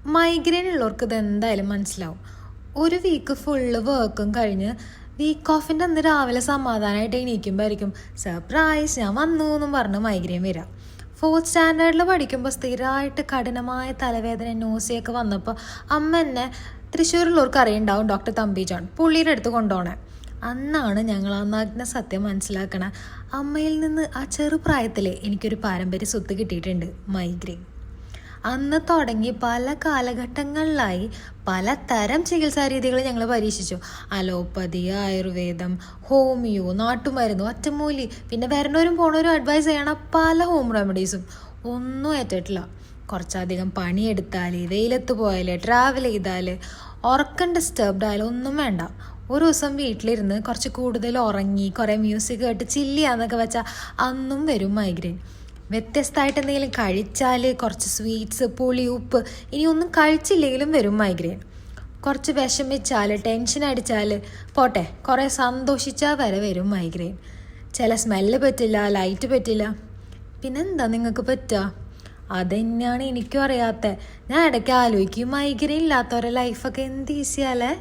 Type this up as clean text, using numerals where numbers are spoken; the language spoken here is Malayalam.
മൈഗ്രെയിൻ ഉള്ളവർക്ക് ഇത് എന്തായാലും മനസ്സിലാവും. ഒരു വീക്ക് ഫുള്ള് വർക്കും കഴിഞ്ഞ് വീക്ക് ഓഫിൻ്റെ അന്ന് രാവിലെ സമാധാനമായിട്ട് എണീക്കുമ്പോഴായിരിക്കും സർപ്രൈസ് ഞാൻ വന്നു എന്നും പറഞ്ഞ് മൈഗ്രെയിൻ വരാം. 4th സ്റ്റാൻഡേർഡിൽ പഠിക്കുമ്പോൾ സ്ഥിരമായിട്ട് കഠിനമായ തലവേദന നോസിയൊക്കെ വന്നപ്പോൾ അമ്മ എന്നെ തൃശ്ശൂരിലുള്ളവർക്ക് അറിയുണ്ടാവും ഡോക്ടർ തമ്പി ജോൺ പുള്ളിയുടെ അടുത്ത് കൊണ്ടുപോകണേ. അന്നാണ് ഞങ്ങൾ ആ നഗ്ന സത്യം മനസ്സിലാക്കണ. അമ്മയിൽ നിന്ന് ആ ചെറുപ്രായത്തിൽ എനിക്കൊരു പാരമ്പര്യ സ്വത്ത് കിട്ടിയിട്ടുണ്ട്, മൈഗ്രെയിൻ. അന്ന് തുടങ്ങി പല കാലഘട്ടങ്ങളിലായി പലതരം ചികിത്സാ രീതികൾ ഞങ്ങൾ പരീക്ഷിച്ചു. അലോപ്പതി, ആയുർവേദം, ഹോമിയോ, നാട്ടുമരുന്ന്, ഒറ്റമൂലി, പിന്നെ വരണവരും പോണവരും അഡ്വൈസ് ചെയ്യണ പല ഹോം റെമഡീസും ഒന്നും ഏറ്റിട്ടില്ല. കുറച്ചധികം പണിയെടുത്താൽ, വെയിലത്ത് പോയാൽ, ട്രാവൽ ചെയ്താൽ, ഉറക്കം ഡിസ്റ്റർബ്ഡ് ആയാലും ഒന്നും വേണ്ട. ഒരു ദിവസം വീട്ടിലിരുന്ന് കുറച്ച് കൂടുതൽ ഉറങ്ങി കുറേ മ്യൂസിക് കേട്ട് ചില്ലിയാന്നൊക്കെ വെച്ചാൽ അന്നും വരും മൈഗ്രെയിൻ. വ്യത്യസ്തമായിട്ട് എന്തെങ്കിലും കഴിച്ചാൽ, കുറച്ച് സ്വീറ്റ്സ്, പുളി, ഉപ്പ്, ഇനി ഒന്നും കഴിച്ചില്ലെങ്കിലും വരും മൈഗ്രെയിൻ. കുറച്ച് വിഷമിച്ചാൽ, ടെൻഷൻ അടിച്ചാൽ പോട്ടെ, കുറേ സന്തോഷിച്ചാൽ വരെ വരും മൈഗ്രെയിൻ. ചില സ്മെല്ല് പറ്റില്ല, ലൈറ്റ് പറ്റില്ല. പിന്നെന്താ നിങ്ങൾക്ക് പറ്റുക? അതെന്നെയാണ് എനിക്കും അറിയാത്തത്. ഞാൻ ഇടയ്ക്ക് ആലോചിക്കും, മൈഗ്രെയിൻ ഇല്ലാത്തവരുടെ ലൈഫൊക്കെ എന്ത് ഈസിയല്ലേ.